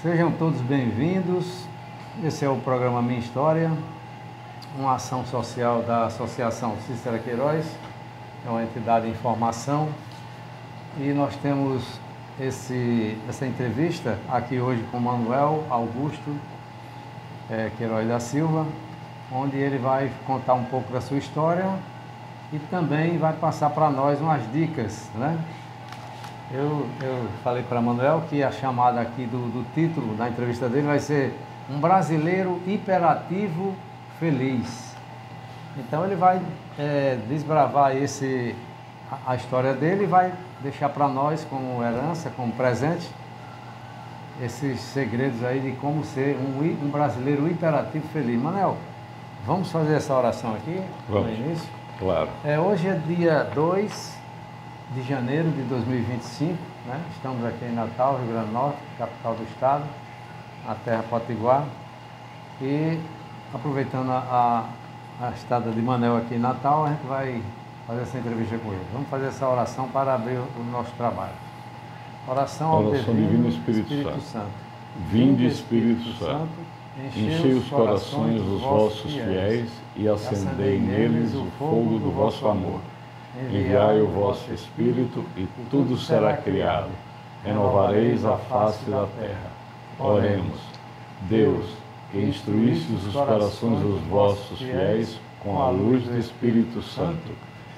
Sejam todos bem-vindos. Esse é o programa Minha História, uma ação social da Associação Cícera Queiroz, é uma entidade de informação, e nós temos essa entrevista aqui hoje com Manuel Augusto Queiroz da Silva, onde ele vai contar um pouco da sua história e também vai passar para nós umas dicas, né? Eu falei para Manuel que a chamada aqui do título da entrevista dele vai ser Um Brasileiro Hiperativo Feliz. Então ele vai desbravar a história dele e vai deixar para nós como herança, como presente, esses segredos aí de como ser um brasileiro hiperativo feliz. Manuel, vamos fazer essa oração aqui no início? Claro. Hoje é dia 2 de janeiro de 2025, né? Estamos aqui em Natal, Rio Grande do Norte, capital do estado, a terra potiguar, e aproveitando a estada de Manuel aqui em Natal, a gente vai fazer essa entrevista com ele. Vamos fazer essa oração para abrir o nosso trabalho. Oração ao Divino Espírito Santo. Vinde, Espírito Santo, enchei os corações dos vossos fiéis e acendei neles o fogo do vosso amor. Enviai o vosso Espírito e tudo será criado. Renovareis a face da terra. Oremos. Deus, que instruístes os corações dos vossos fiéis com a luz do Espírito Santo,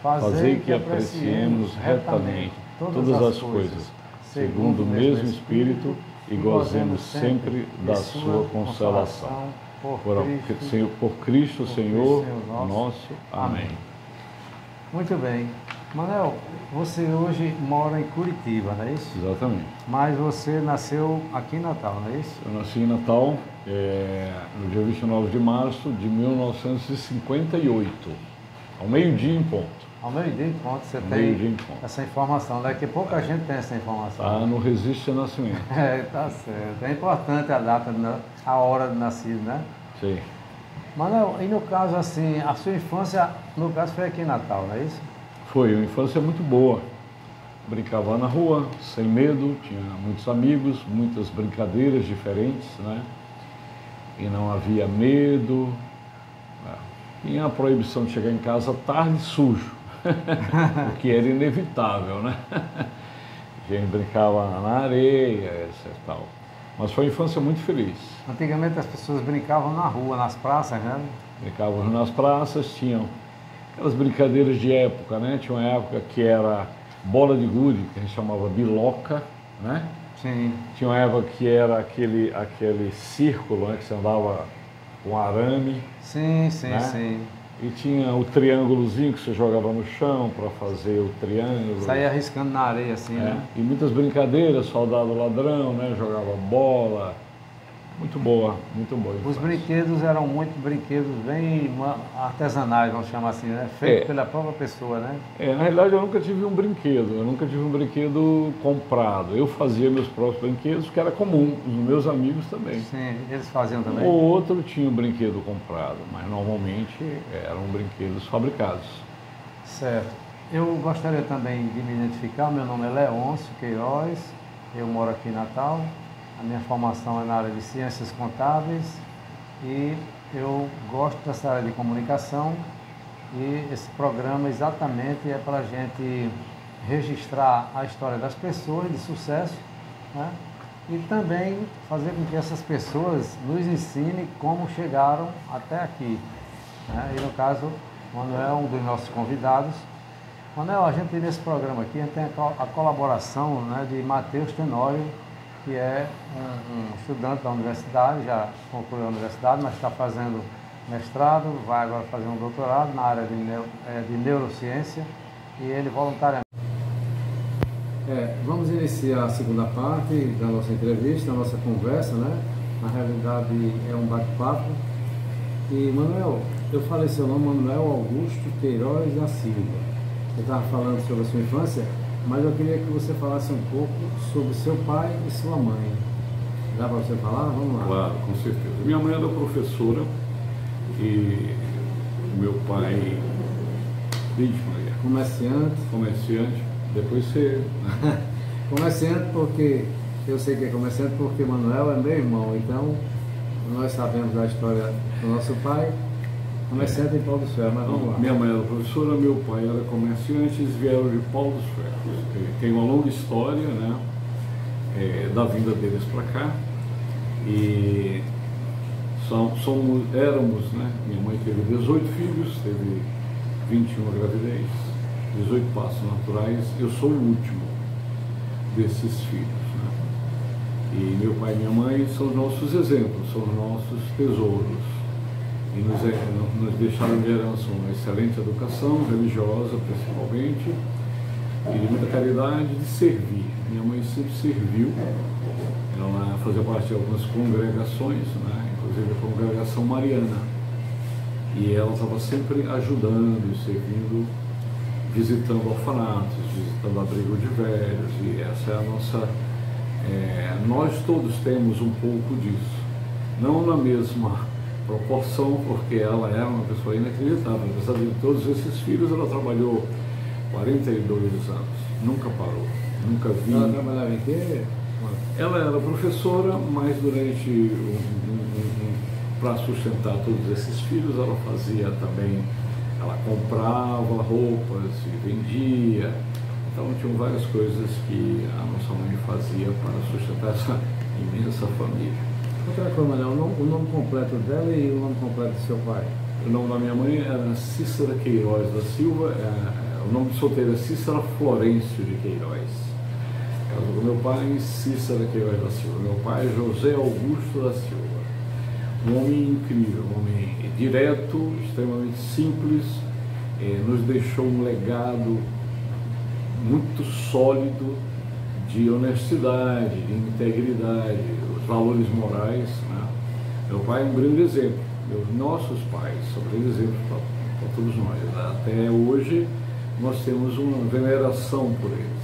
fazei que apreciemos retamente todas as coisas, segundo o mesmo Espírito, e gozemos sempre da sua consolação. Por Cristo Senhor nosso. Amém. Muito bem. Manuel, você hoje mora em Curitiba, não é isso? Exatamente. Mas você nasceu aqui em Natal, não é isso? Eu nasci em Natal no dia 29 de março de 1958, ao meio-dia em ponto. Ao meio-dia em ponto, você tem essa informação, né? Que pouca gente tem essa informação. Ah, no Registro de Nascimento. Tá certo. É importante a data, a hora de nascido, né? Sim. Manuel, e no caso assim, a sua infância, no caso, foi aqui em Natal, não é isso? Foi uma infância muito boa. Brincava na rua, sem medo, tinha muitos amigos, muitas brincadeiras diferentes, né? E não havia medo. Tinha a proibição de chegar em casa tarde e sujo, o que era inevitável, né? A gente brincava na areia, etc. Tal. Mas foi uma infância muito feliz. Antigamente as pessoas brincavam na rua, nas praças, né? Brincavam nas praças, tinham aquelas brincadeiras de época, né? Tinha uma época que era bola de gude, que a gente chamava biloca, né? Sim. Tinha uma época que era aquele círculo, né? Que você andava com arame. Sim, sim, né? sim. E tinha o triângulozinho que você jogava no chão para fazer o triângulo. Saía arriscando na areia, assim, né? E muitas brincadeiras, soldado ladrão, né? Jogava bola. Muito boa, muito boa. Os brinquedos eram muito brinquedos bem artesanais, vamos chamar assim, né? Feito pela própria pessoa, né? Na realidade eu nunca tive um brinquedo comprado. Eu fazia meus próprios brinquedos, que era comum, os meus amigos também. Sim, eles faziam também? Um ou outro tinha um brinquedo comprado, mas normalmente eram brinquedos fabricados. Certo. Eu gostaria também de me identificar, meu nome é Leôncio Queiroz, eu moro aqui em Natal. A minha formação é na área de ciências contábeis e eu gosto dessa área de comunicação, e esse programa exatamente é para a gente registrar a história das pessoas de sucesso, né? E também fazer com que essas pessoas nos ensinem como chegaram até aqui, né? E no caso, Manuel é um dos nossos convidados. Manuel, a gente nesse programa aqui, a gente tem a colaboração, né, de Matheus Tenório, que é um estudante da universidade, já concluiu a universidade, mas está fazendo mestrado, vai agora fazer um doutorado na área de neurociência, e ele voluntariamente. Vamos iniciar a segunda parte da nossa entrevista, da nossa conversa, né? Na realidade é um bate-papo. E Manuel, eu falei seu nome, Manuel Augusto Queiroz da Silva. Você estava falando sobre a sua infância, mas eu queria que você falasse um pouco sobre seu pai e sua mãe. Dá para você falar? Vamos lá. Claro, com certeza. Minha mãe era professora e meu pai, comerciante. Depois você... Comerciante porque Eu sei que é comerciante porque Manuel é meu irmão, então nós sabemos da história do nosso pai, comerciante em Pau dos Ferros, mas vamos lá. Minha mãe era professora, meu pai era comerciante, eles vieram de Pau dos Ferros. Tem uma longa história, né, da vinda deles para cá. E éramos, né, minha mãe teve 18 filhos, teve 21 gravidez, 18 partos naturais, eu sou o último desses filhos, né? E meu pai e minha mãe são os nossos exemplos, são os nossos tesouros, e nos deixaram de herança uma excelente educação religiosa, principalmente, e de muita caridade, de servir. Minha mãe sempre serviu, ela fazia parte de algumas congregações, né? Inclusive a congregação mariana, e ela estava sempre ajudando e servindo, visitando orfanatos, visitando abrigo de velhos, e essa é a nossa... nós todos temos um pouco disso, não na mesma proporção, porque ela era uma pessoa inacreditável. Apesar de todos esses filhos, ela trabalhou 42 anos, nunca parou, nunca vi. Ela trabalhava em quê? Ela era professora, mas durante para sustentar todos esses filhos, ela fazia também, ela comprava roupas e vendia. Então tinham várias coisas que a nossa mãe fazia para sustentar essa imensa família. Outra coisa, Manuel, o nome completo dela e o nome completo do seu pai? O nome da minha mãe era Cícera Queiroz da Silva, o nome de solteira é Cícera Florencio de Queiroz. Casou com meu pai, Cícera Queiroz da Silva. Meu pai, José Augusto da Silva. Um homem incrível, um homem direto, extremamente simples, nos deixou um legado muito sólido de honestidade, de integridade, os valores morais, né? Meu pai é um grande exemplo, nossos pais são grandes exemplos para todos nós. Até hoje nós temos uma veneração por eles.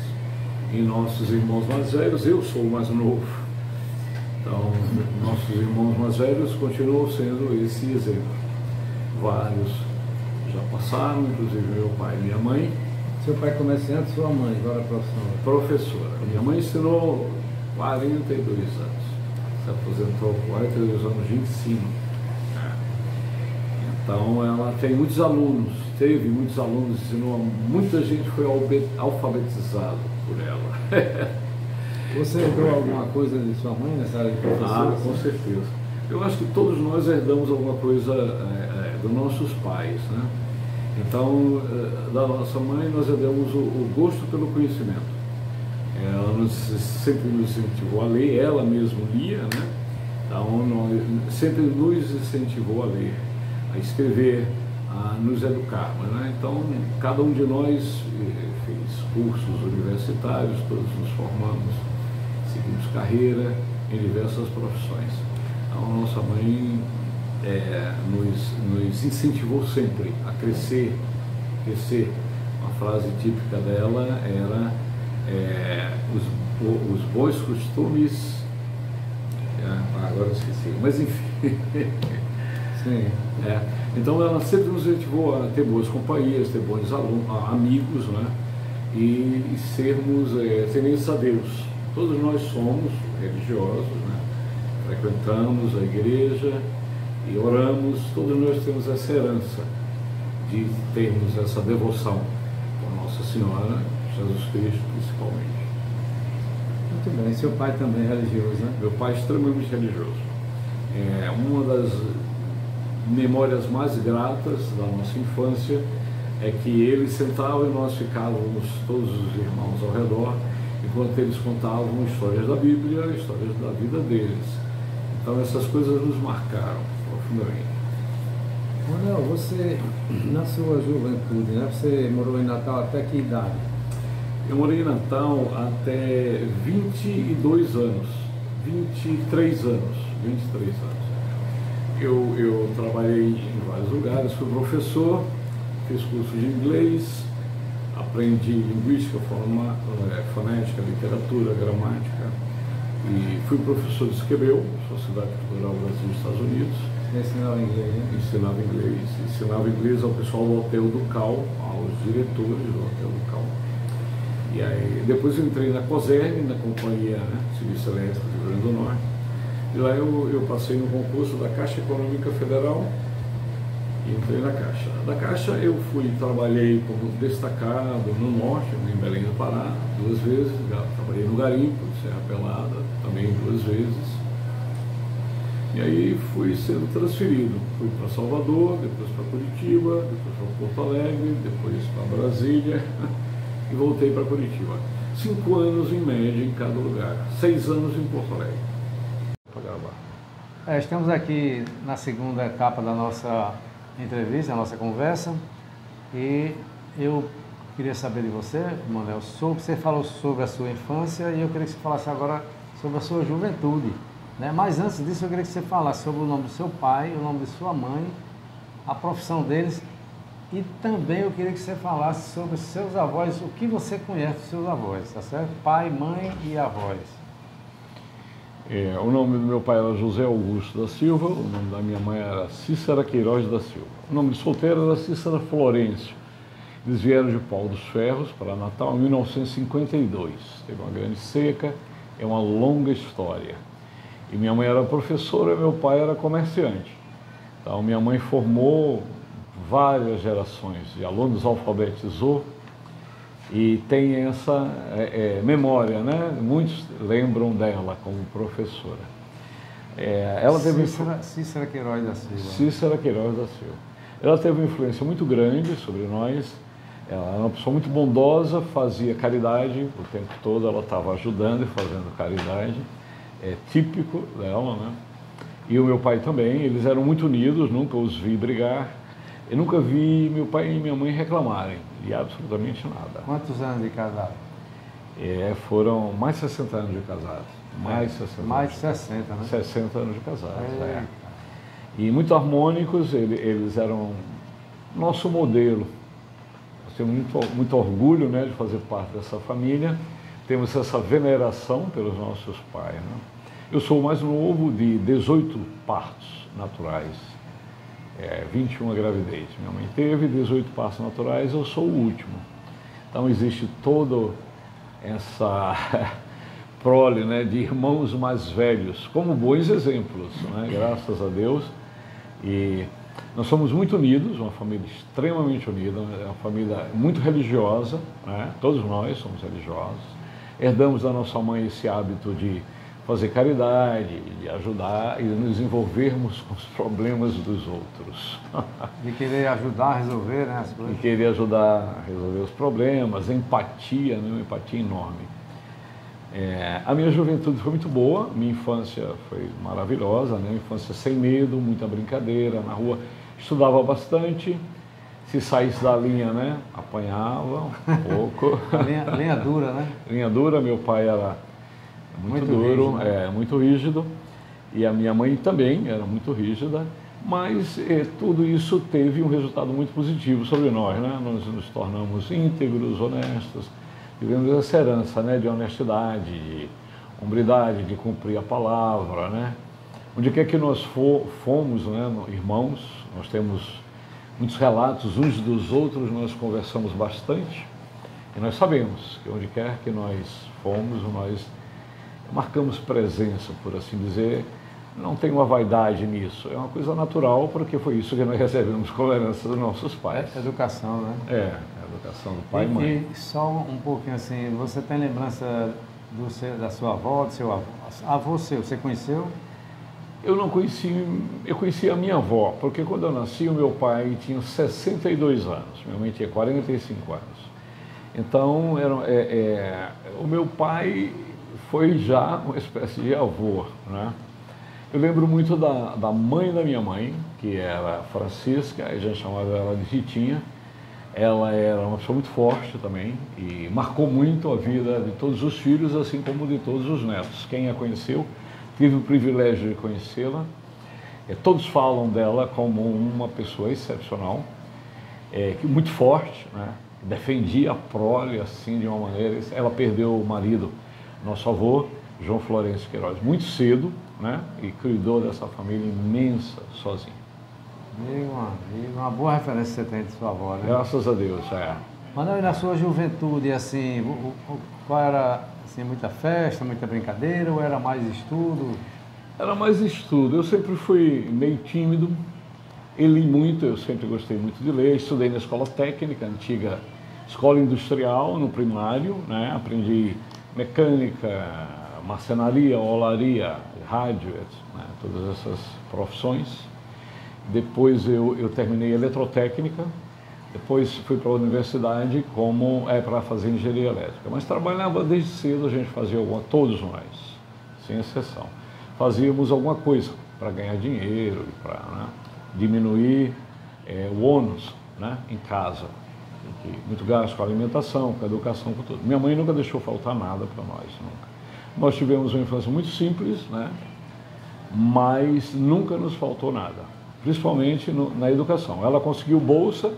E nossos irmãos mais velhos, eu sou o mais novo, então nossos irmãos mais velhos continuam sendo esse exemplo. Vários já passaram, inclusive meu pai e minha mãe. Seu pai comerciante, sua mãe, agora professora? Professora. Minha mãe ensinou 42 anos, se aposentou com 42 anos de ensino. Então ela tem muitos alunos, teve muitos alunos, ensinou, muita gente foi alfabetizado por ela. Você herdou alguma coisa de sua mãe nessa área de professora? Ah, com certeza. Eu acho que todos nós herdamos alguma coisa dos nossos pais, né? Então, da nossa mãe, nós herdamos o gosto pelo conhecimento. Ela sempre nos incentivou a ler, ela mesma lia, né? Então, sempre nos incentivou a ler, a escrever, a nos educar, né? Então, cada um de nós fez cursos universitários, todos nos formamos, seguimos carreira em diversas profissões. Então, a nossa mãe nos incentivou sempre a crescer. Uma frase típica dela era os bons costumes, agora eu esqueci, mas enfim. Sim. Então ela sempre nos incentivou a ter boas companhias, ter bons amigos, né? E sermos tementes a Deus. Todos nós somos religiosos, né? Frequentamos a igreja e oramos, todos nós temos essa herança de termos essa devoção por Nossa Senhora, Jesus Cristo principalmente. Muito bem, seu pai também é religioso, né? Meu pai é extremamente religioso. Uma das memórias mais gratas da nossa infância é que ele sentava e nós ficávamos, todos os irmãos ao redor, enquanto eles contavam histórias da Bíblia, histórias da vida deles. Então essas coisas nos marcaram profundamente. Manuel, você, na sua juventude, né, você morou em Natal até que idade? Eu morei em Natal até 22 anos, 23 anos. Eu trabalhei em vários lugares, fui professor, fiz curso de inglês, aprendi linguística, fonética, literatura, gramática, e fui professor de Esquebeu, Sociedade Cultural Brasil e Estados Unidos. Ensinava inglês, né? Ensinava inglês ao pessoal do Hotel do Cal, aos diretores do Hotel do Cal. E aí, depois eu entrei na COSERN, na Companhia, né, Serviço Elétrico do Rio Grande do Norte. E lá eu passei no concurso da Caixa Econômica Federal e entrei na Caixa. Da Caixa eu trabalhei como destacado no Norte, em Belém do Pará, 2 vezes. Trabalhei no Garimpo, Serra Pelada, também 2 vezes. E aí fui sendo transferido. Fui para Salvador, depois para Curitiba, depois para Porto Alegre, depois para Brasília e voltei para Curitiba. 5 anos em média em cada lugar, 6 anos em Porto Alegre. Estamos aqui na segunda etapa da nossa entrevista, da nossa conversa, e eu queria saber de você, Manuel, você falou sobre a sua infância e eu queria que você falasse agora sobre a sua juventude, né? Mas antes disso eu queria que você falasse sobre o nome do seu pai, o nome de sua mãe, a profissão deles, e também eu queria que você falasse sobre os seus avós, o que você conhece dos seus avós, tá certo? Pai, mãe e avós. O nome do meu pai era José Augusto da Silva, o nome da minha mãe era Cícera Queiroz da Silva. O nome de solteiro era Cícera Florencio. Eles vieram de Pau dos Ferros para Natal em 1952. Teve uma grande seca, é uma longa história. E minha mãe era professora e meu pai era comerciante. Então minha mãe formou várias gerações de alunos, alfabetizou, e tem essa memória, né? Muitos lembram dela como professora. Ela teve Cícera Queiroz da Silva. Cícera Queiroz da Silva. Ela teve uma influência muito grande sobre nós. Ela era uma pessoa muito bondosa, fazia caridade o tempo todo. Ela estava ajudando e fazendo caridade. É típico dela, né? E o meu pai também. Eles eram muito unidos. Nunca os vi brigar. Eu nunca vi meu pai e minha mãe reclamarem de absolutamente nada. Quantos anos de casado? Foram mais de 60 anos de casados. Mais de 60, né? 60 anos de casados, E muito harmônicos, eles eram nosso modelo. Nós temos muito orgulho, né, de fazer parte dessa família. Temos essa veneração pelos nossos pais, né? Eu sou o mais novo de 18 partos naturais. 21 gravidez. Minha mãe teve 18 partos naturais, eu sou o último. Então existe toda essa prole, né, de irmãos mais velhos, como bons exemplos, né, graças a Deus. E nós somos muito unidos, uma família extremamente unida, uma família muito religiosa, né? Todos nós somos religiosos. Herdamos da nossa mãe esse hábito de fazer caridade, de ajudar e de nos envolvermos com os problemas dos outros. De querer ajudar a resolver, né, as coisas. De querer ajudar a resolver os problemas, empatia, né, uma empatia enorme. A minha juventude foi muito boa, minha infância foi maravilhosa, né, uma infância sem medo, muita brincadeira na rua. Estudava bastante, se saísse da linha, né, apanhava um pouco. Linha dura, né? Linha dura, meu pai era muito duro, rígido, né? Muito rígido, e a minha mãe também era muito rígida, mas tudo isso teve um resultado muito positivo sobre nós, né? Nós nos tornamos íntegros, honestos, tivemos essa herança, né, de honestidade, de hombridade, de cumprir a palavra, né? Onde quer que nós fomos, né, irmãos, nós temos muitos relatos uns dos outros, nós conversamos bastante, e nós sabemos que onde quer que nós fomos, nós marcamos presença, por assim dizer. Não tem uma vaidade nisso, é uma coisa natural, porque foi isso que nós recebemos como herança dos nossos pais. Educação, né? A educação do pai e mãe. E só um pouquinho assim, você tem lembrança da sua avó, do seu avô? Avô seu, você conheceu? Eu não conheci, eu conheci a minha avó, porque quando eu nasci, o meu pai tinha 62 anos, minha mãe tinha 45 anos. Então, o meu pai foi já uma espécie de avô, né? Eu lembro muito da mãe da minha mãe, que era Francisca, a gente chamava ela de Ritinha. Ela era uma pessoa muito forte também e marcou muito a vida de todos os filhos, assim como de todos os netos. Quem a conheceu, tive o privilégio de conhecê-la. Todos falam dela como uma pessoa excepcional, muito forte, né? Defendia a prole assim de uma maneira. Ela perdeu o marido, nosso avô, João Florencio Queiroz, muito cedo, né? E cuidou dessa família imensa sozinho. Uma boa referência você tem de sua avó, né? Graças a Deus, Manuel, e na sua juventude, assim, qual era, assim, muita festa, muita brincadeira, ou era mais estudo? Era mais estudo. Eu sempre fui meio tímido, e li muito, eu sempre gostei muito de ler. Estudei na escola técnica, antiga escola industrial, no primário, né? Aprendi mecânica, marcenaria, olaria, rádio, né? Todas essas profissões. Depois eu terminei eletrotécnica, depois fui para a universidade para fazer engenharia elétrica. Mas trabalhava desde cedo, a gente fazia todos nós, sem exceção. Fazíamos alguma coisa para ganhar dinheiro, para, né, diminuir o ônus, né, em casa. Muito gasto com a alimentação, com a educação, com tudo. Minha mãe nunca deixou faltar nada para nós, nunca. Nós tivemos uma infância muito simples, né, mas nunca nos faltou nada, principalmente na educação. Ela conseguiu bolsa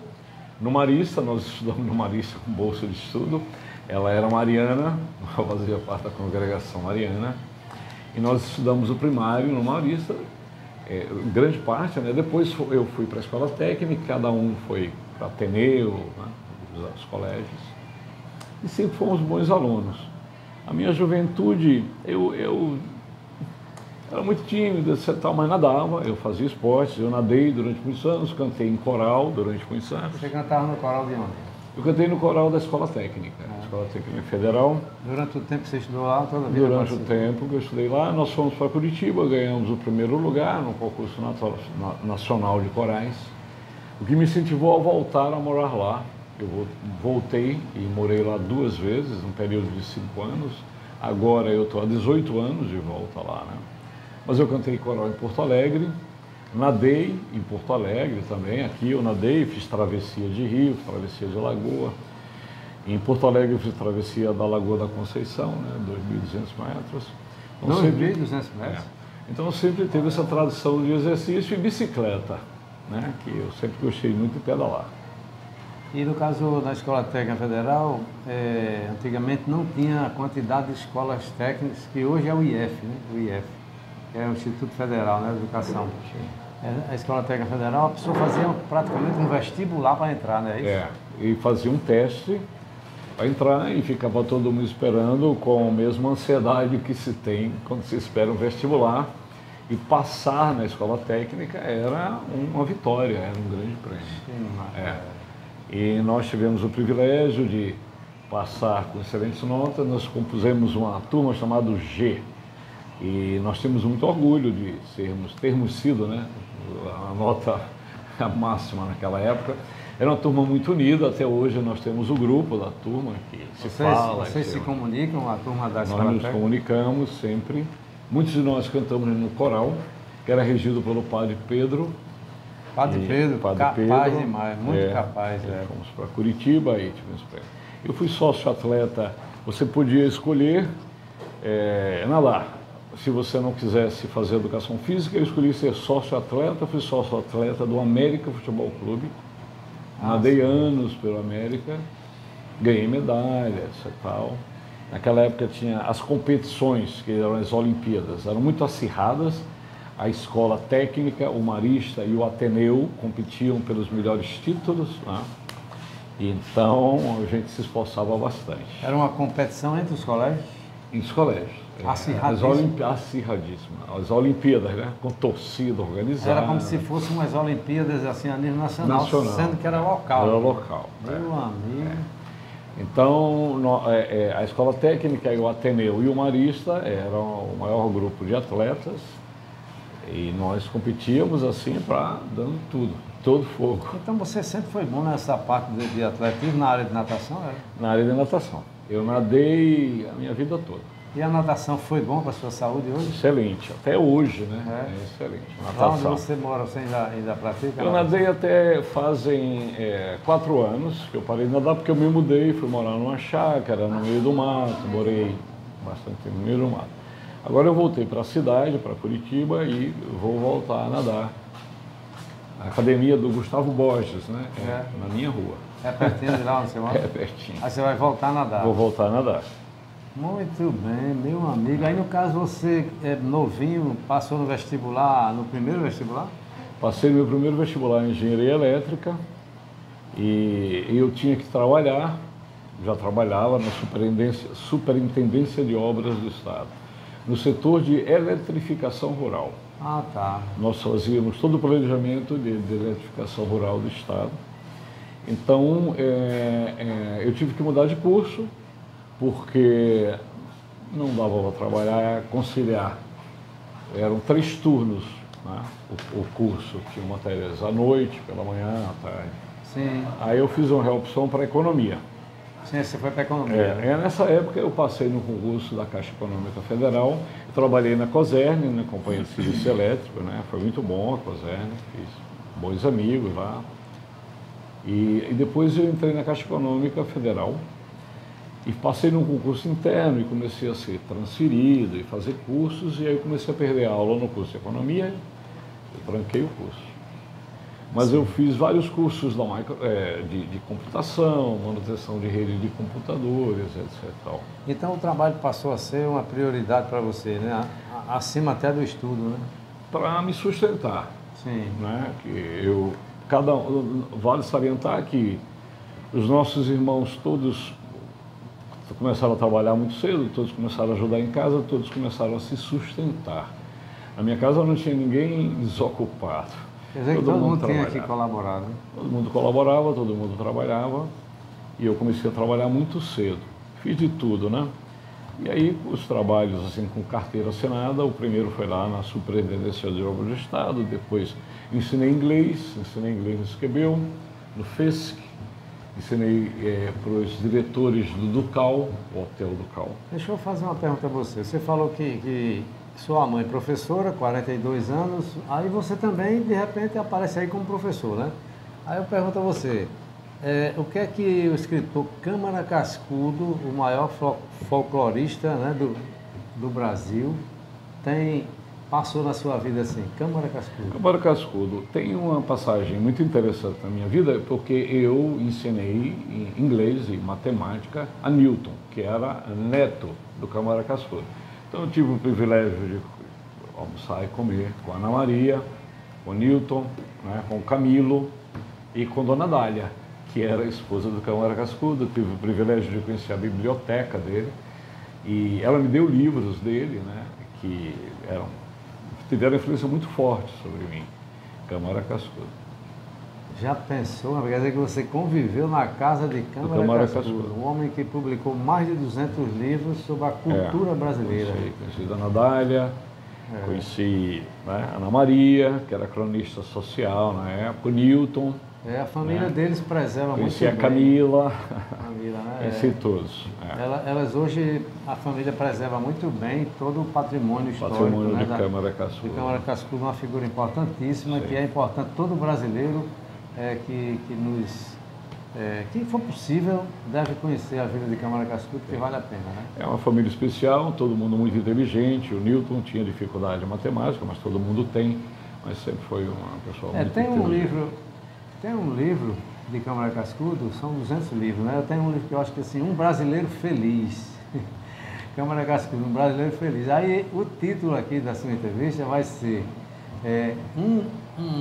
no Marista, nós estudamos no Marista com bolsa de estudo. Ela era mariana, fazia parte da congregação mariana, e nós estudamos o primário no Marista, grande parte, né? Depois eu fui para a escola técnica, cada um foi para Ateneu, né? Os colégios, e sempre fomos bons alunos. A minha juventude, eu era muito tímido, etc., mas nadava, eu fazia esportes, eu nadei durante muitos anos, cantei em coral durante muitos anos. Você cantava no coral de onde? Eu cantei no coral da Escola Técnica, Escola Técnica Federal. Durante o tempo que você estudou lá, toda a vida? Durante o tempo que eu estudei lá, nós fomos para Curitiba, ganhamos o primeiro lugar no concurso nacional de corais, o que me incentivou a voltar a morar lá. Eu voltei e morei lá 2 vezes, num período de 5 anos. Agora eu estou há 18 anos de volta lá, né? Mas eu cantei coral em Porto Alegre, nadei em Porto Alegre também. Aqui eu nadei, fiz travessia de rio, travessia de lagoa. Em Porto Alegre eu fiz travessia da Lagoa da Conceição, né, 2.200 metros. Então, 2.200 metros? Então eu sempre teve essa tradição de exercício e bicicleta, né, que eu sempre gostei muito de pedalar. E no caso da Escola Técnica Federal, antigamente não tinha a quantidade de escolas técnicas que hoje é o IF, né? O IF, que é o Instituto Federal, né, de Educação. A Escola Técnica Federal, a pessoa fazia praticamente um vestibular para entrar, né? E fazia um teste para entrar e ficava todo mundo esperando com a mesma ansiedade que se tem quando se espera um vestibular. E passar na escola técnica era uma vitória, era um grande prêmio. Sim, E nós tivemos o privilégio de passar com excelentes notas. Nós compusemos uma turma chamada G. E nós temos muito orgulho de termos sido, né, a nota máxima naquela época. Era uma turma muito unida, até hoje nós temos o grupo da turma que se fala. Vocês se comunicam, a turma da Escola Técnica? Nós nos comunicamos sempre. Muitos de nós cantamos no coral, que era regido pelo Padre Pedro. Padre Pedro, capaz demais, muito capaz. Fomos para Curitiba e tivemos prêmio. Eu fui sócio-atleta, você podia escolher nadar. Se você não quisesse fazer educação física, eu escolhi ser sócio-atleta. Fui sócio-atleta do América Futebol Clube. Nadei anos pelo América, ganhei medalhas e tal. Naquela época tinha as competições, que eram as Olimpíadas, eram muito acirradas. A Escola Técnica, o Marista e o Ateneu competiam pelos melhores títulos, né? Então a gente se esforçava bastante. Era uma competição entre os colégios? Entre os colégios. Acirradíssima. As Olimpíadas, né? Com torcida organizada. Era como se fossem umas Olimpíadas assim, a nível nacional, sendo que era local. Era local. Meu amigo. Então, a Escola Técnica e o Ateneu e o Marista eram o maior grupo de atletas. E nós competíamos assim, dando tudo, todo fogo. Então você sempre foi bom nessa parte de atletismo, na área de natação? Na área de natação. Eu nadei a minha vida toda. E a natação foi bom para a sua saúde hoje? Excelente, até hoje, né? Excelente. Natação. Lá onde você mora, você ainda pratica? Eu nadei até fazem 4 anos que eu parei de nadar, porque eu me mudei, fui morar numa chácara, no meio do mato, morei bastante tempo no meio do mato. Agora eu voltei para a cidade, para Curitiba, e vou voltar a nadar. A academia do Gustavo Borges, né? Na minha rua. É pertinho de lá onde você mora? É pertinho. Aí você vai voltar a nadar? Vou voltar a nadar. Muito bem, meu amigo. Aí no caso você é novinho, passou no vestibular, no primeiro vestibular? Passei no meu primeiro vestibular em Engenharia Elétrica E eu tinha que trabalhar, já trabalhava na Superintendência de Obras do Estado, no setor de eletrificação rural. Ah, tá. Nós fazíamos todo o planejamento de eletrificação rural do Estado. Então, eu tive que mudar de curso, porque não dava para trabalhar, conciliar. Eram 3 turnos, né? O curso tinha matérias à noite, pela manhã, à tarde. Sim. Aí eu fiz uma reopção para economia. Sim, você foi para economia. Nessa época eu passei no concurso da Caixa Econômica Federal, eu trabalhei na Cosern, na Companhia de Serviço Elétrico, né? Foi muito bom a Cosern, fiz bons amigos lá. E depois eu entrei na Caixa Econômica Federal e passei num concurso interno e comecei a ser transferido e fazer cursos, e aí eu comecei a perder aula no curso de economia, eu tranquei o curso. Mas eu fiz vários cursos de computação, manutenção de rede de computadores, etc. Tal. Então o trabalho passou a ser uma prioridade para você, né? Acima até do estudo, né? Para me sustentar. Sim. Né? Vale salientar que os nossos irmãos todos começaram a trabalhar muito cedo, todos começaram a ajudar em casa, todos começaram a se sustentar. Na minha casa não tinha ninguém desocupado. Quer dizer que todo mundo tinha que colaborar, né? Todo mundo colaborava, todo mundo trabalhava, e eu comecei a trabalhar muito cedo. Fiz de tudo, né? E aí os trabalhos assim com carteira assinada, o primeiro foi lá na Superintendência de Obras do Estado, depois ensinei inglês no Esquebel, no FESC, ensinei para os diretores do Ducal, o Hotel Ducal. Deixa eu fazer uma pergunta a você. Você falou que sua mãe é professora, 42 anos, aí você também, de repente, aparece aí como professor, né? Aí eu pergunto a você, o que é que o escritor Câmara Cascudo, o maior folclorista, né, do Brasil, passou na sua vida assim, Câmara Cascudo? Câmara Cascudo tem uma passagem muito interessante na minha vida, porque eu ensinei inglês e matemática a Newton, que era neto do Câmara Cascudo. Então eu tive o privilégio de almoçar e comer com a Ana Maria, com o Newton, né, com o Camilo e com Dona Dália, que era a esposa do Câmara Cascudo. Eu tive o privilégio de conhecer a biblioteca dele, e ela me deu livros dele, né, que tiveram influência muito forte sobre mim, Câmara Cascudo. Já pensou, quer dizer que você conviveu na casa de Câmara Cascudo, um homem que publicou mais de 200 livros sobre a cultura brasileira. Conheci Dona Dália, conheci, né, Ana Maria, que era cronista social na época, o Newton. A família deles preserva muito bem. Conheci a Camila, né? Conheci todos. Elas hoje, a família preserva muito bem todo o patrimônio histórico. Patrimônio, né, de Câmara Cascudo. De Câmara Cascudo, uma figura importantíssima, que é importante todo brasileiro que for possível, deve conhecer a vida de Câmara Cascudo, que vale a pena, né? É uma família especial, todo mundo muito inteligente. O Newton tinha dificuldade em matemática, mas todo mundo tem, mas sempre foi uma pessoa muito inteligente. Tem um livro de Câmara Cascudo, são 200 livros, né? Eu tenho um livro que eu acho que assim, Um Brasileiro Feliz. Câmara Cascudo, Um Brasileiro Feliz. Aí o título aqui da sua entrevista vai ser um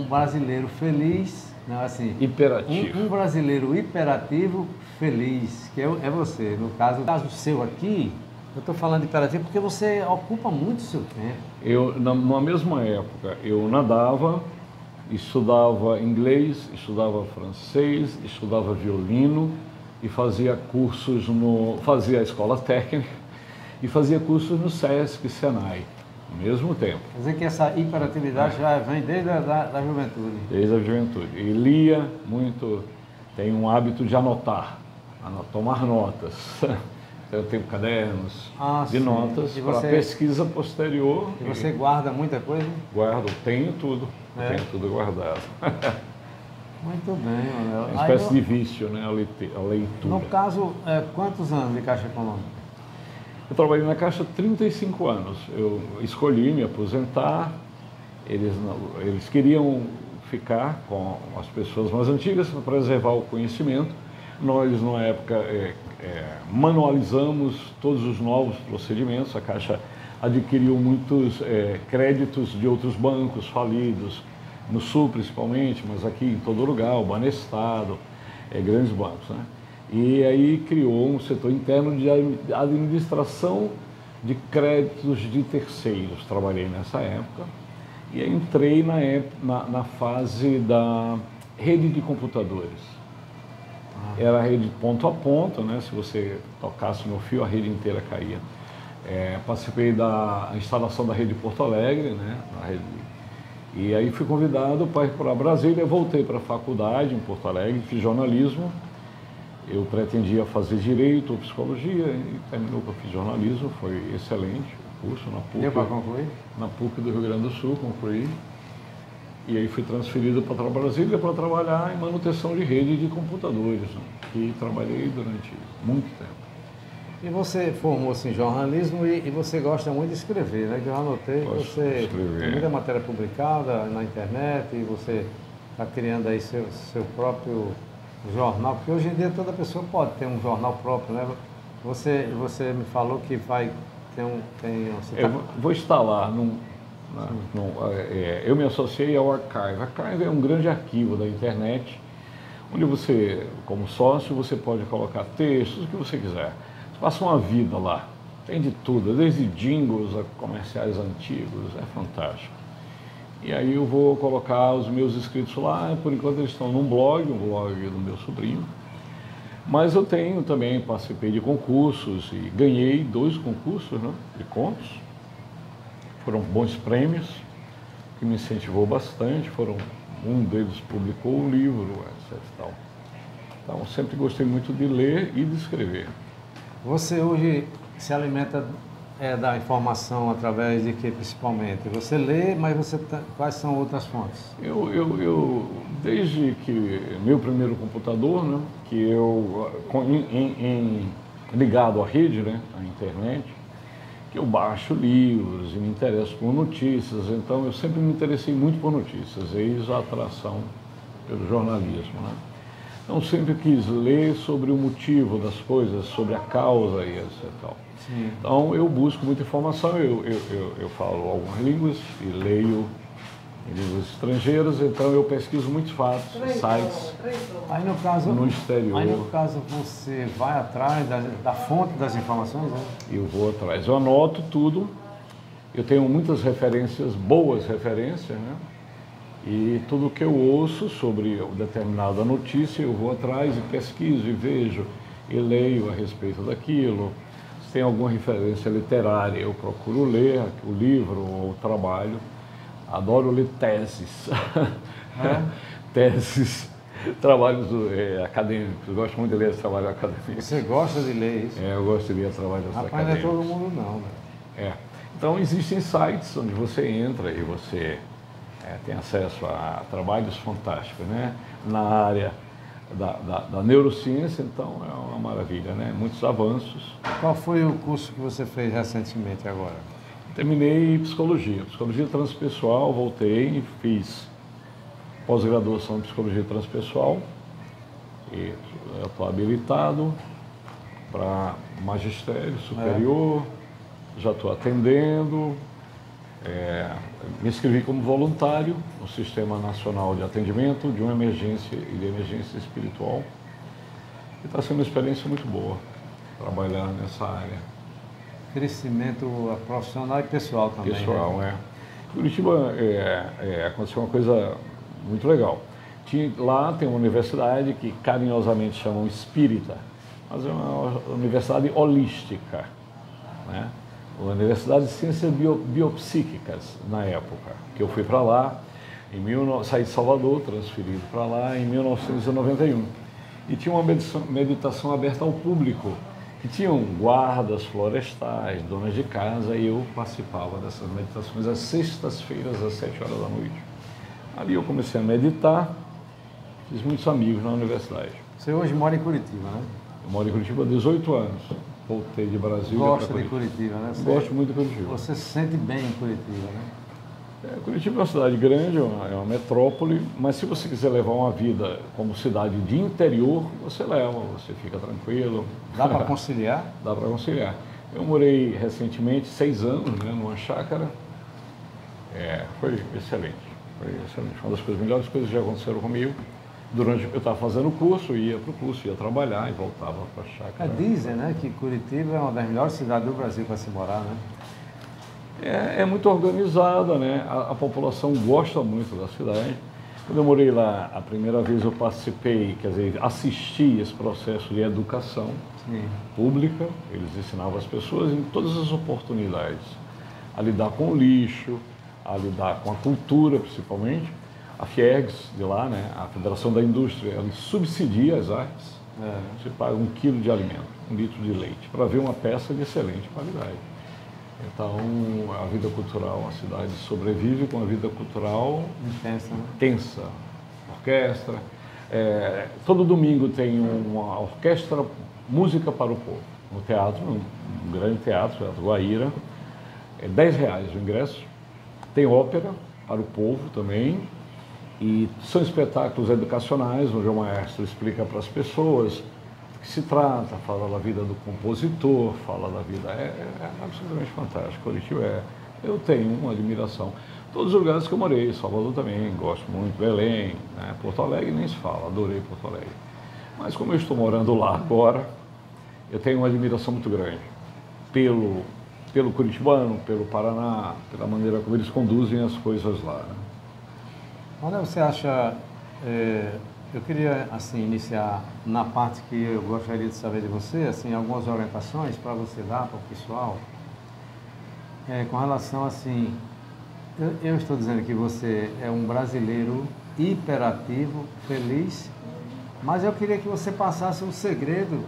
brasileiro feliz, não, assim, hiperativo. Um brasileiro hiperativo feliz, que é você. No caso seu aqui, eu estou falando de hiperativo porque você ocupa muito o seu tempo. Na mesma época, eu nadava, estudava inglês, estudava francês, estudava violino e fazia cursos fazia a escola técnica e fazia cursos no SESC e Senai, ao mesmo tempo. Quer dizer que essa hiperatividade já vem desde a juventude. Desde a juventude. E lia muito, tenho um hábito de tomar notas. Eu tenho cadernos de notas para pesquisa posterior. E você guarda muita coisa? Guardo, tenho tudo. Tenho tudo guardado. Muito bem, Manuel. Uma espécie de vício, né? A leitura. No caso, quantos anos de Caixa Econômica? Eu trabalhei na Caixa há 35 anos. Eu escolhi me aposentar. Eles queriam ficar com as pessoas mais antigas para preservar o conhecimento. Nós, na época, manualizamos todos os novos procedimentos. A Caixa adquiriu muitos créditos de outros bancos falidos, no Sul principalmente, mas aqui em todo lugar, o Banestado. grandes bancos, né? E aí criou um setor interno de administração de créditos de terceiros. Trabalhei nessa época e entrei na fase da rede de computadores. Era a rede ponto a ponto, né? Se você tocasse no fio, a rede inteira caía. Participei da instalação da rede Porto Alegre, né? E aí fui convidado para ir para Brasília. Voltei para a faculdade em Porto Alegre, fiz jornalismo. Eu pretendia fazer direito ou psicologia e terminou que eu fiz jornalismo. Foi excelente o curso na PUC. Deu para concluir? Na PUC do Rio Grande do Sul, concluí. E aí fui transferido para Brasília para trabalhar em manutenção de rede de computadores, né? Que trabalhei durante muito tempo. E você formou-se em jornalismo e você gosta muito de escrever, né? Que eu anotei que você tem muita matéria publicada na internet e você está criando aí seu próprio jornal, porque hoje em dia toda pessoa pode ter um jornal próprio, né? Você me falou que vai ter vou instalar eu me associei ao Archive. Archive é um grande arquivo da internet, onde você, como sócio, você pode colocar textos, o que você quiser. Você passa uma vida lá, tem de tudo, desde jingles a comerciais antigos, é fantástico. E aí eu vou colocar os meus escritos lá, por enquanto eles estão num blog, um blog do meu sobrinho. Mas eu também participei de concursos e ganhei 2 concursos, né, de contos. Foram bons prêmios, que me incentivou bastante. Um deles publicou um livro, etc. Então sempre gostei muito de ler e de escrever. Você hoje se alimenta da informação através de que, principalmente? Você lê, mas quais são outras fontes? Eu desde que meu primeiro computador, né, que eu ligado à rede, né, à internet, que eu baixo livros e me interesso por notícias. Então eu sempre me interessei muito por notícias, eis a atração pelo jornalismo, né? Então sempre quis ler sobre o motivo das coisas, sobre a causa e etc. Sim. Então eu busco muita informação, eu falo algumas línguas e leio em línguas estrangeiras, então eu pesquiso muitos fatos, sites aí no caso, no exterior. Aí no caso você vai atrás da fonte das informações, né? Eu vou atrás, eu anoto tudo, eu tenho muitas referências, boas referências, né? E tudo que eu ouço sobre determinada notícia, eu vou atrás e pesquiso e vejo e leio a respeito daquilo. Se tem alguma referência literária, eu procuro ler o livro ou o trabalho. Adoro ler teses. Teses, trabalhos acadêmicos. Gosto muito de ler esse trabalho acadêmico. Você gosta de ler isso? Eu gosto de ler trabalhos acadêmicos. Rapaz, não é todo mundo não, né? Então existem sites onde você entra e você tem acesso a trabalhos fantásticos, né? Na área da neurociência, então é uma maravilha, né? Muitos avanços. Qual foi o curso que você fez recentemente agora? Terminei psicologia transpessoal, voltei e fiz pós-graduação em psicologia transpessoal e estou habilitado para magistério superior, já estou atendendo. Me inscrevi como voluntário no Sistema Nacional de Atendimento de uma emergência e de emergência espiritual. E está sendo uma experiência muito boa trabalhar nessa área. Crescimento profissional e pessoal também. Pessoal, né? Curitiba aconteceu uma coisa muito legal. Lá tem uma universidade que carinhosamente chamam espírita, mas é uma universidade holística, né? Uma Universidade de Ciências Biopsíquicas, na época, que eu fui para lá, saí de Salvador, transferido para lá em 1991. E tinha uma meditação aberta ao público, que tinham guardas florestais, donas de casa, e eu participava dessas meditações às sextas-feiras, às 7 horas da noite. Ali eu comecei a meditar, fiz muitos amigos na universidade. Você hoje mora em Curitiba, né? Eu moro em Curitiba há 18 anos. Voltei de Brasília. Gosta de Curitiba, né? Gosto muito de Curitiba. Você se sente bem em Curitiba, né? Curitiba é uma cidade grande, é uma metrópole, mas se você quiser levar uma vida como cidade de interior, você leva, você fica tranquilo. Dá para conciliar? Dá para conciliar. Eu morei recentemente 6 anos, né, numa chácara. Foi excelente. Foi excelente. Uma das melhores coisas que já aconteceram comigo. Durante eu estava fazendo o curso, eu ia para o curso, ia trabalhar e voltava para a chácara. Dizem, né, que Curitiba é uma das melhores cidades do Brasil para se morar, né? É muito organizada, né? A população gosta muito da cidade. Quando eu morei lá, a primeira vez eu participei, quer dizer, assisti esse processo de educação pública. Eles ensinavam as pessoas em todas as oportunidades a lidar com o lixo, a lidar com a cultura, principalmente. A FIERGS de lá, né? A Federação da Indústria, ela subsidia as artes. Você paga 1 quilo de alimento, 1 litro de leite, para ver uma peça de excelente qualidade. Então, a vida cultural, a cidade sobrevive com a vida cultural intensa, né? Tensa. Orquestra. Todo domingo tem uma orquestra Música para o Povo. No teatro, um grande teatro, Teatro Guaíra. É R$10 o ingresso. Tem ópera para o povo também. E são espetáculos educacionais, onde o maestro explica para as pessoas do que se trata, fala da vida do compositor, fala da vida... É absolutamente fantástico. Curitiba eu tenho uma admiração. Todos os lugares que eu morei, Salvador também, gosto muito, Belém, né? Porto Alegre nem se fala, adorei Porto Alegre. Mas como eu estou morando lá agora, eu tenho uma admiração muito grande pelo curitibano, pelo Paraná, pela maneira como eles conduzem as coisas lá, né? Olha, você acha... eu queria, assim, iniciar na parte que eu gostaria de saber de você, assim, algumas orientações para você dar para o pessoal, com relação, assim... Eu estou dizendo que você é um brasileiro hiperativo, feliz, mas eu queria que você passasse o segredo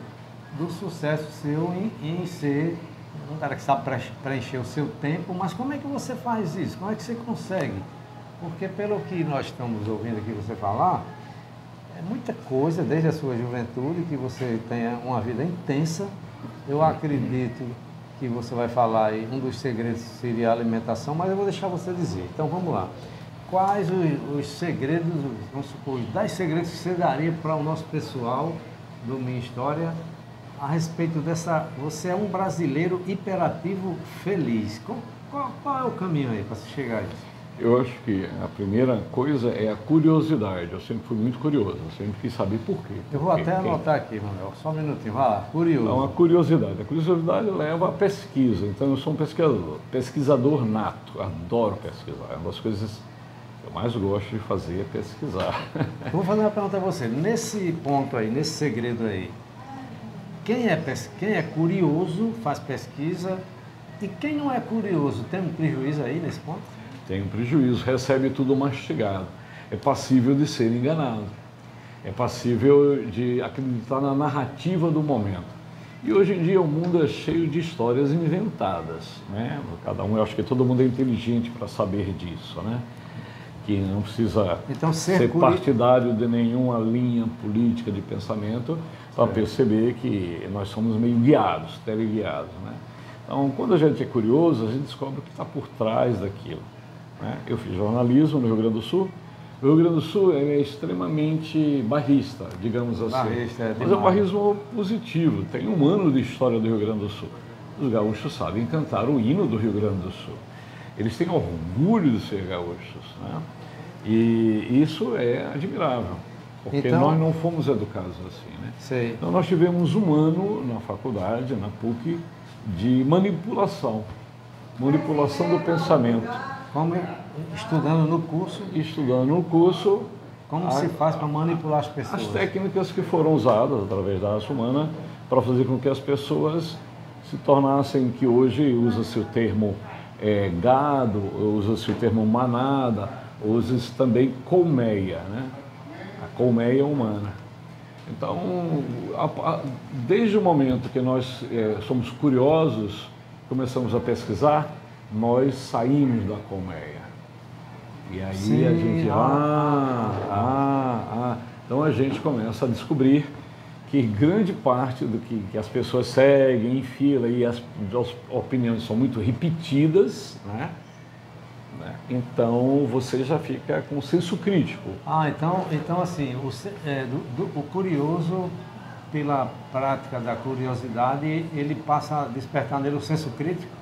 do sucesso seu em ser um cara que sabe preencher o seu tempo, mas como é que você faz isso? Como é que você consegue? Porque pelo que nós estamos ouvindo aqui você falar, é muita coisa, desde a sua juventude, que você tenha uma vida intensa. Eu acredito que você vai falar aí, um dos segredos seria a alimentação, mas eu vou deixar você dizer. Então vamos lá. Quais os segredos, vamos supor, os 10 segredos que você daria para o nosso pessoal do Minha História a respeito dessa... Você é um brasileiro hiperativo feliz. Qual é o caminho aí para se chegar a isso? Eu acho que a primeira coisa é a curiosidade. Eu sempre fui muito curioso, eu sempre quis saber por quê. Eu vou até anotar aqui, Manuel, só um minutinho, vai lá, curioso. Então, a curiosidade leva à pesquisa. Então, eu sou um pesquisador nato, adoro pesquisar. Uma das coisas que eu mais gosto de fazer é pesquisar. Eu vou fazer uma pergunta a você. Nesse ponto aí, nesse segredo aí, quem é curioso faz pesquisa e quem não é curioso tem um prejuízo aí nesse ponto? Tem um prejuízo, recebe tudo mastigado, é passível de ser enganado, é passível de acreditar na narrativa do momento. E hoje em dia o mundo é cheio de histórias inventadas, né? Cada um, eu acho que todo mundo é inteligente para saber disso, né? Que não precisa ser partidário de nenhuma linha política de pensamento para perceber que nós somos meio guiados, teleguiados, né? Então, quando a gente é curioso, a gente descobre o que está por trás daquilo. Eu fiz jornalismo no Rio Grande do Sul. O Rio Grande do Sul é extremamente bairrista, digamos assim. Mas é um bairrismo positivo. Tem um ano de história do Rio Grande do Sul. Os gaúchos sabem cantar o hino do Rio Grande do Sul. Eles têm orgulho de ser gaúchos, né? E isso é admirável, porque então, nós não fomos educados assim, né? Sei. Então nós tivemos um ano na faculdade, na PUC, de manipulação do pensamento. Como estudando no curso? Estudando no curso. Como se faz para manipular as pessoas? As técnicas que foram usadas através da raça humana para fazer com que as pessoas se tornassem, que hoje usa-se o termo gado, usa-se o termo manada, usa-se também colmeia, né? A colmeia humana. Então, desde o momento que nós somos curiosos, começamos a pesquisar, nós saímos da colmeia. E aí sim, a gente... Então a gente começa a descobrir que grande parte do que as pessoas seguem em fila e as opiniões são muito repetidas, né? Então você já fica com senso crítico. Então assim, o curioso, pela prática da curiosidade, ele passa a despertar nele o senso crítico?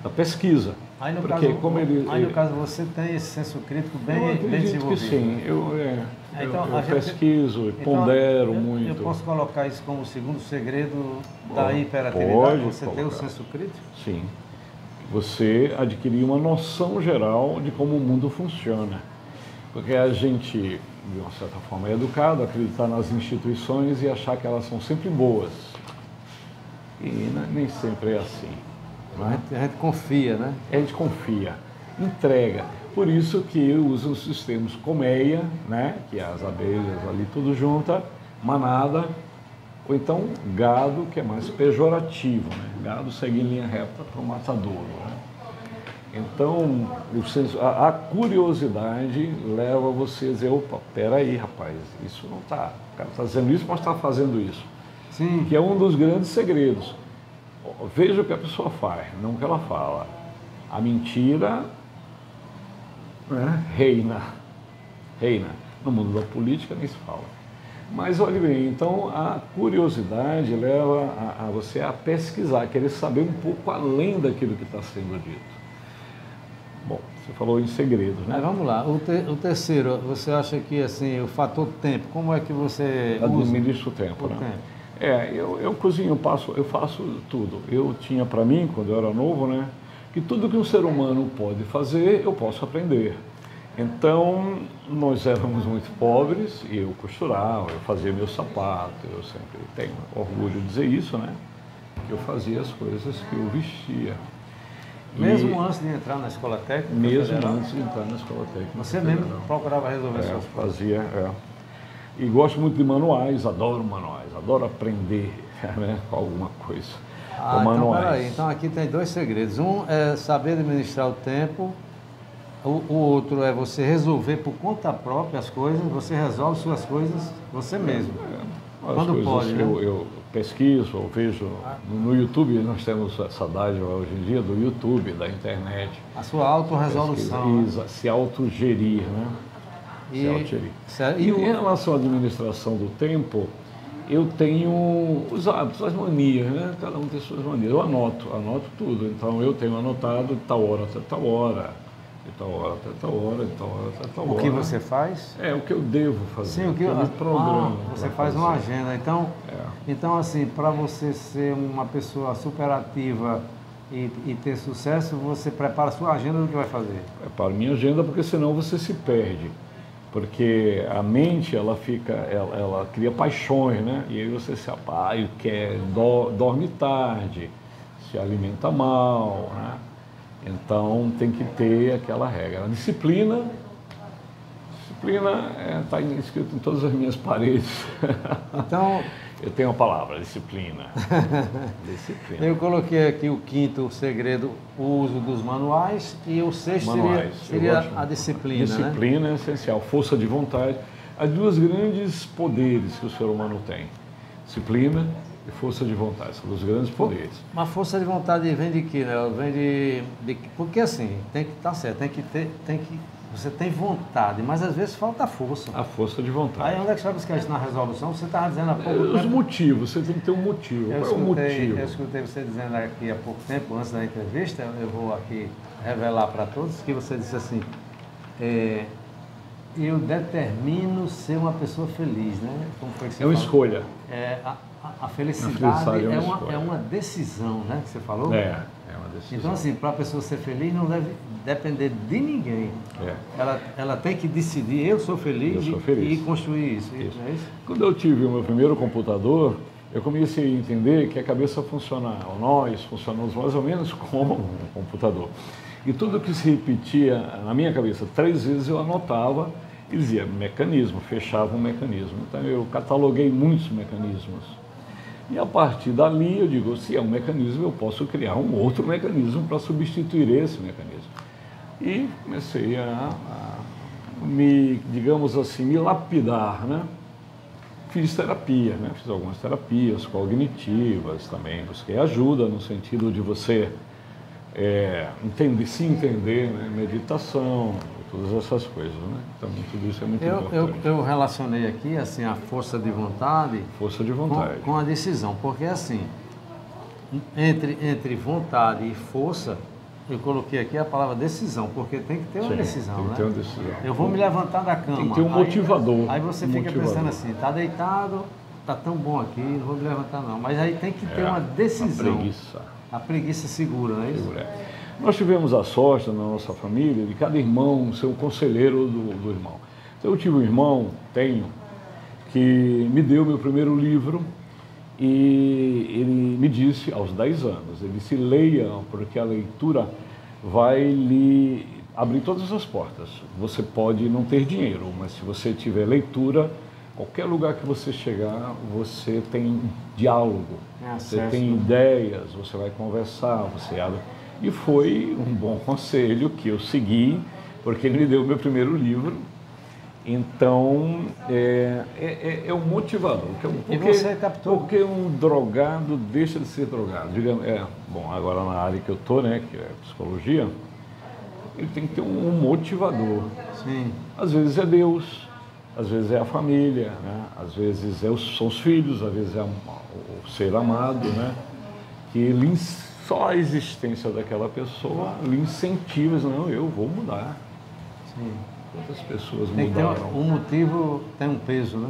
Da pesquisa. Aí no, porque caso, como no caso você tem esse senso crítico bem desenvolvido. Que sim, eu pesquiso, então, pondero muito. Eu posso colocar isso como o segundo segredo da hiperatividade? Você ter o senso crítico? Sim. Você adquirir uma noção geral de como o mundo funciona. Porque a gente, de uma certa forma, é educado a acreditar nas instituições e achar que elas são sempre boas. E nem sempre é assim. Né? A gente confia, né? A gente confia, entrega. Por isso que eu uso os sistemas colmeia, né? Que é as abelhas ali tudo junta, manada, ou então gado, que é mais pejorativo. Né? Gado segue em linha reta para o matadouro. Né? Então, a curiosidade leva você a dizer, opa, peraí, rapaz, isso não está. O cara está dizendo isso, mas está fazendo isso. Sim. Que é um dos grandes segredos. Veja o que a pessoa faz, não o que ela fala. A mentira, né, reina. No mundo da política nem se fala. Mas olhe bem, então a curiosidade leva a você a pesquisar, a querer saber um pouco além daquilo que está sendo dito. Bom, você falou em segredos, né? Mas vamos lá, o terceiro, você acha que assim, o fator tempo, como é que você administra o tempo, né? Eu cozinho, eu faço tudo. Eu tinha para mim, quando eu era novo, né, que tudo que um ser humano pode fazer, eu posso aprender. Então, nós éramos muito pobres e eu costurava, eu fazia meu sapato, eu sempre tenho orgulho de dizer isso, né? Que eu fazia as coisas que eu vestia. Mesmo antes de entrar na escola técnica? Mesmo antes de entrar na escola técnica. Você mesmo procurava resolver suas coisas? Fazia, E gosto muito de manuais, adoro manuais, adoro aprender, né, com alguma coisa. Com manuais. Então, peraí, então aqui tem dois segredos. Um é saber administrar o tempo, o outro é você resolver por conta própria as coisas, você resolve suas coisas você mesmo. Quando pode, né? Eu pesquiso, eu vejo no YouTube, nós temos essa dádiva hoje em dia do YouTube, da internet. A sua autorresolução. Se autogerir, né? Se autogerir. E em relação à administração do tempo, eu tenho os hábitos, as manias, né? Cada um tem suas manias. Eu anoto tudo. Então eu tenho anotado de tal hora até tal hora, de tal hora até tal hora, de tal hora até tal hora. O que você faz? O que eu devo fazer. Sim, o que eu programa. Você faz uma agenda. Então assim, para você ser uma pessoa superativa e ter sucesso, você prepara a sua agenda do que vai fazer? Preparo minha agenda, porque senão você se perde. Porque a mente, ela cria paixões, né? E aí você se apaga, dorme tarde, se alimenta mal, né? Então tem que ter aquela regra. A disciplina está escrito em todas as minhas paredes. Então, eu tenho a palavra, disciplina. Disciplina. Eu coloquei aqui o quinto segredo, o uso dos manuais, e o sexto seria a disciplina. Disciplina, né? É essencial, força de vontade. As duas grandes poderes que o ser humano tem, disciplina e força de vontade, são os grandes poderes. Mas força de vontade vem de quê, né? Vem de porque assim, tem que estar certo, você tem vontade, mas às vezes falta força. A força de vontade. Aí onde é que você vai buscar isso na resolução? Você estava dizendo há pouco tempo... Os motivos, você tem que ter um motivo. Qual é o motivo? Eu escutei você dizendo aqui há pouco tempo, antes da entrevista, eu vou aqui revelar para todos, que você disse assim, eu determino ser uma pessoa feliz, né? Como foi que você falou? Uma escolha. A felicidade é uma decisão, né? Que você falou? É uma decisão. Então, assim, para a pessoa ser feliz, não deve depender de ninguém. Ela tem que decidir, eu sou feliz, e construir isso. Isso. Não é isso? Quando eu tive o meu primeiro computador, eu comecei a entender que a cabeça funciona, nós funcionamos mais ou menos como um computador. E tudo que se repetia na minha cabeça 3 vezes eu anotava e dizia mecanismo, fechava um mecanismo. Então eu cataloguei muitos mecanismos. E a partir dali eu digo, se é um mecanismo, eu posso criar um outro mecanismo para substituir esse mecanismo. E comecei a digamos assim, me lapidar, né? Fiz terapia, né? Fiz algumas terapias cognitivas também, busquei ajuda no sentido de você se entender, né? Meditação, todas essas coisas, né? Então tudo isso é muito importante. Eu relacionei aqui assim a força de vontade, com a decisão, porque assim entre vontade e força eu coloquei aqui a palavra decisão, porque tem que ter uma decisão, tem que né? ter uma decisão. Eu vou me levantar da cama. Tem que ter um motivador. Aí você fica pensando assim, tá deitado, tá tão bom aqui, não vou me levantar não. Mas aí tem que ter uma decisão. A preguiça. A preguiça segura, não é isso? Nós tivemos a sorte na nossa família de cada irmão ser um conselheiro do irmão. Então eu tive um irmão, que me deu meu primeiro livro e ele me disse, aos 10 anos, ele disse: leia, porque a leitura vai lhe abrir todas as portas. Você pode não ter dinheiro, mas se você tiver leitura, qualquer lugar que você chegar, você tem diálogo, você tem ideias, você vai conversar, você abre. E foi um bom conselho que eu segui, porque ele me deu o meu primeiro livro. Então, é um motivador. Porque um drogado deixa de ser drogado. Digamos, bom, agora na área que eu estou, né, que é psicologia, ele tem que ter um motivador. Sim. Às vezes é Deus, às vezes é a família, né? Às vezes são os filhos, às vezes é o ser amado, né? Que só a existência daquela pessoa lhe incentiva, não, eu vou mudar. Sim. Quantas pessoas tem mudaram? Que ter um motivo tem um peso, né?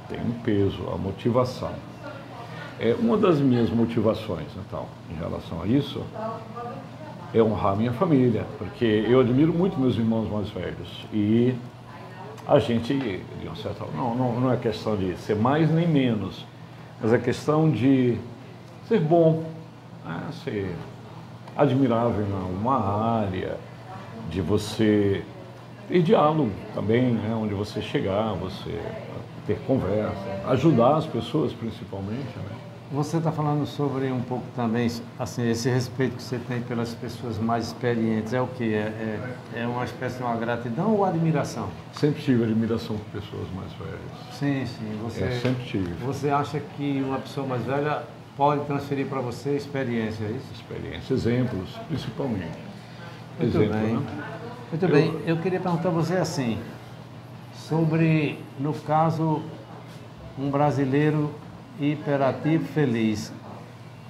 Tem um peso, a motivação. Uma das minhas motivações, então, em relação a isso, é honrar minha família, porque eu admiro muito meus irmãos mais velhos e a gente, de uma certa forma, não é questão de ser mais nem menos, mas é questão de ser bom, né? Ser admirável em alguma área, de você ter diálogo também, né? Onde você chegar, você ter conversa, ajudar as pessoas principalmente, né? Você está falando sobre um pouco também, assim, esse respeito que você tem pelas pessoas mais experientes, é o quê? É uma espécie de uma gratidão ou admiração? Sempre tive admiração por pessoas mais velhas. Sim, sim. Sempre tive. Você acha que uma pessoa mais velha pode transferir para você experiência, é isso? Experiência, exemplos, principalmente. Muito bem. Né? Muito bem. Eu queria perguntar a você assim, sobre, no caso, um brasileiro hiperativo, feliz.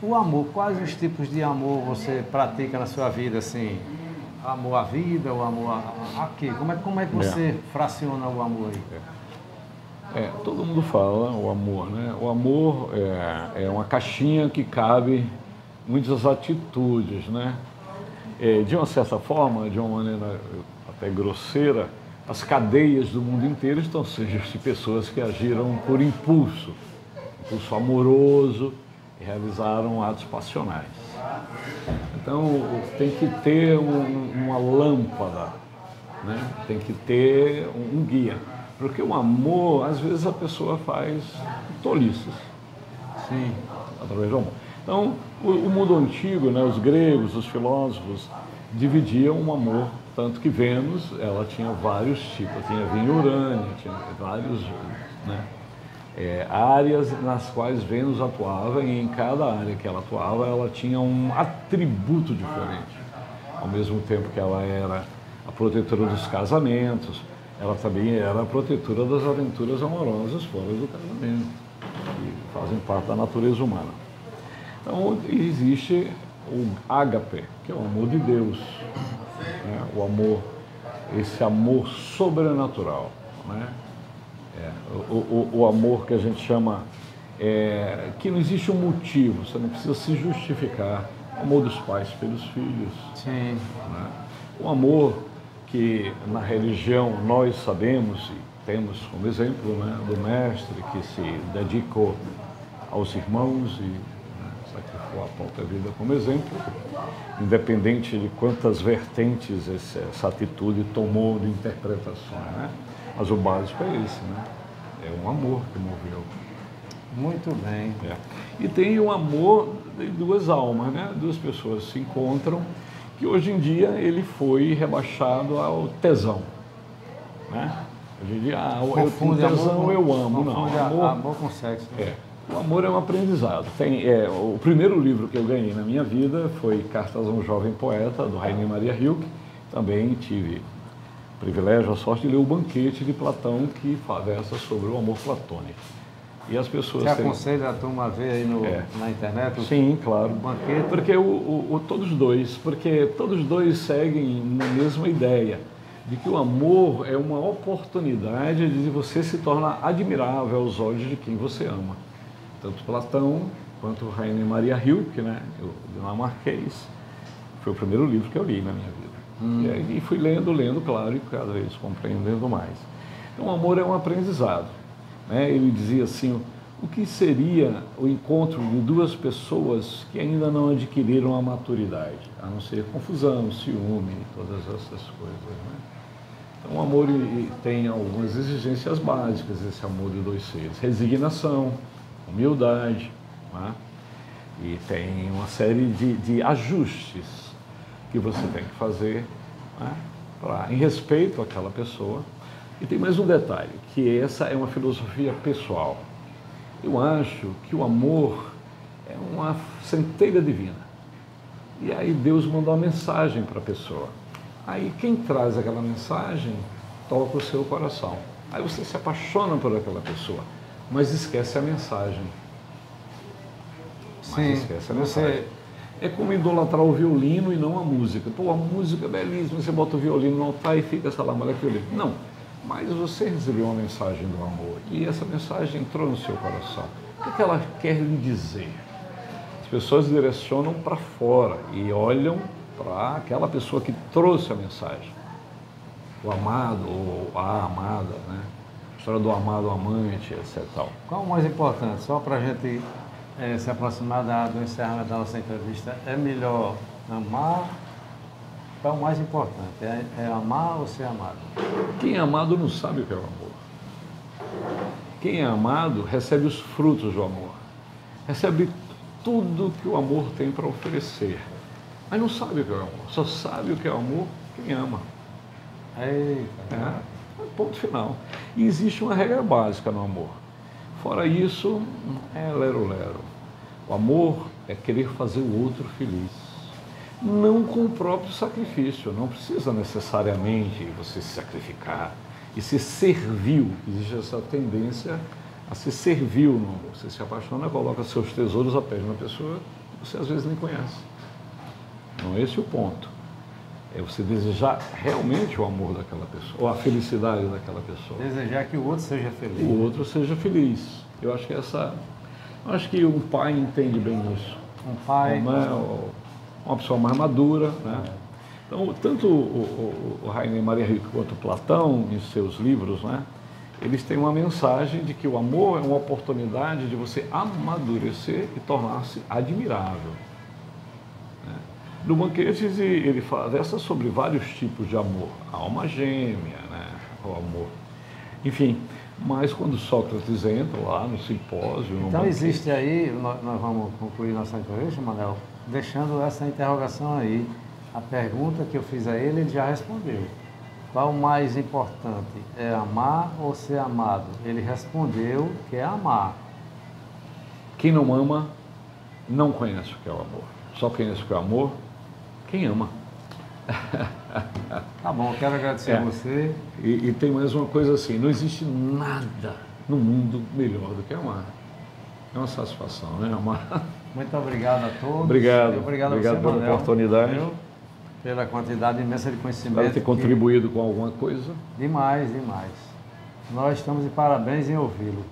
O amor, quais os tipos de amor você pratica na sua vida, assim? Amor à vida, o amor a quê? Como é que você fraciona o amor aí? Todo mundo fala o amor, né? O amor é uma caixinha que cabe muitas atitudes, né? De uma certa forma, de uma maneira até grosseira, as cadeias do mundo inteiro estão cheias de pessoas que agiram por impulso amoroso e realizaram atos passionais. Então, tem que ter uma lâmpada, né? Tem que ter um guia. Porque o amor, às vezes a pessoa faz tolices. Sim. Através do amor. Então, o mundo antigo, né, os gregos, os filósofos, dividiam o amor, tanto que Vênus, ela tinha vários tipos, tinha Urânio, tinha vários, né, áreas nas quais Vênus atuava, e em cada área que ela atuava, ela tinha um atributo diferente. Ao mesmo tempo que ela era a protetora dos casamentos, ela também era a protetora das aventuras amorosas fora do casamento, que fazem parte da natureza humana. Então, existe o ágape, que é o amor de Deus, né? O amor, esse amor sobrenatural, né? O amor que a gente chama, que não existe um motivo, você não precisa se justificar. O amor dos pais pelos filhos. Sim. Né? O amor que na religião nós sabemos e temos como exemplo, né, do mestre que se dedicou aos irmãos e sacrificou a própria vida como exemplo, independente de quantas vertentes essa atitude tomou de interpretações, né? Mas o básico é esse, né? É um amor que moveu. Muito bem. E tem o amor de duas almas, né? Duas pessoas se encontram, que hoje em dia ele foi rebaixado ao tesão, né? Hoje em dia, eu tenho tesão, amor, eu amo. Não, amor com sexo. Né? O amor é um aprendizado. O primeiro livro que eu ganhei na minha vida foi Cartas a um Jovem Poeta, do Rainer Maria Rilke. Também tive o privilégio, a sorte de ler o Banquete de Platão, que versa sobre o amor platônico. E as pessoas... Você aconselha a turma a ver aí na internet? Sim, claro. O banquete? Porque todos dois seguem na mesma ideia, de que o amor é uma oportunidade de você se tornar admirável aos olhos de quem você ama. Tanto Platão quanto Rainer Maria Rilke, né, o dinamarquês, foi o primeiro livro que eu li na minha vida. E fui lendo, claro, e cada vez compreendendo mais. Então, o amor é um aprendizado. Né? Ele dizia assim, o que seria o encontro de duas pessoas que ainda não adquiriram a maturidade, a não ser confusão, ciúme, todas essas coisas, né? Então, o amor tem algumas exigências básicas, esse amor de dois seres. Resignação, humildade, né? E tem uma série de ajustes que você tem que fazer, né? Em respeito àquela pessoa. E tem mais um detalhe, que essa é uma filosofia pessoal. Eu acho que o amor é uma centelha divina. E aí Deus mandou uma mensagem para a pessoa. Aí quem traz aquela mensagem toca o seu coração. Aí você se apaixona por aquela pessoa, mas esquece a mensagem. Esquece a mensagem. É como idolatrar o violino e não a música. Pô, a música é belíssima, você bota o violino no altar e fica essa lâmpada aqui. Não, mas você recebeu uma mensagem do amor e essa mensagem entrou no seu coração. O que ela quer lhe dizer? As pessoas direcionam para fora e olham para aquela pessoa que trouxe a mensagem. O amado ou a amada, né? A história do amado amante, etc. Qual o mais importante? Só para a gente se aproximar do encerramento da nossa entrevista, é melhor amar? Qual é o mais importante? É amar ou ser amado? Quem é amado não sabe o que é o amor. Quem é amado recebe os frutos do amor. Recebe tudo que o amor tem para oferecer. Mas não sabe o que é o amor. Só sabe o que é o amor quem ama. Ponto final. E existe uma regra básica no amor. Fora isso, é lero-lero. O amor é querer fazer o outro feliz. Não com o próprio sacrifício. Não precisa necessariamente você se sacrificar e ser servil. Existe essa tendência a ser servil no amor. Você se apaixona, coloca seus tesouros a pé de uma pessoa que você às vezes nem conhece. Não é esse o ponto. É você desejar realmente o amor daquela pessoa, ou a felicidade daquela pessoa. Desejar que o outro seja feliz. O outro seja feliz. Eu acho que acho que um pai entende bem isso. Um pai... Uma pessoa mais madura, né? Então, tanto o Rainer Maria Rilke quanto Platão, em seus livros, né? Eles têm uma mensagem de que o amor é uma oportunidade de você amadurecer e tornar-se admirável. No Banquetes ele versa sobre vários tipos de amor, a alma gêmea, né? O amor, enfim, mas quando Sócrates entra lá no simpósio... Então existe aí, nós vamos concluir nossa entrevista, Manuel, deixando essa interrogação aí. A pergunta que eu fiz a ele já respondeu. Qual o mais importante, é amar ou ser amado? Ele respondeu que é amar. Quem não ama não conhece o que é o amor. Só conhece o que é o amor quem ama. Tá bom, quero agradecer a você. E tem mais uma coisa assim, não existe nada no mundo melhor do que amar. É uma satisfação, né? Amar. Muito obrigado a todos. Obrigado a você, pela Manuel, oportunidade. Pela quantidade imensa de conhecimento. Espero ter contribuído com alguma coisa. Demais, demais. Nós estamos de parabéns em ouvi-lo.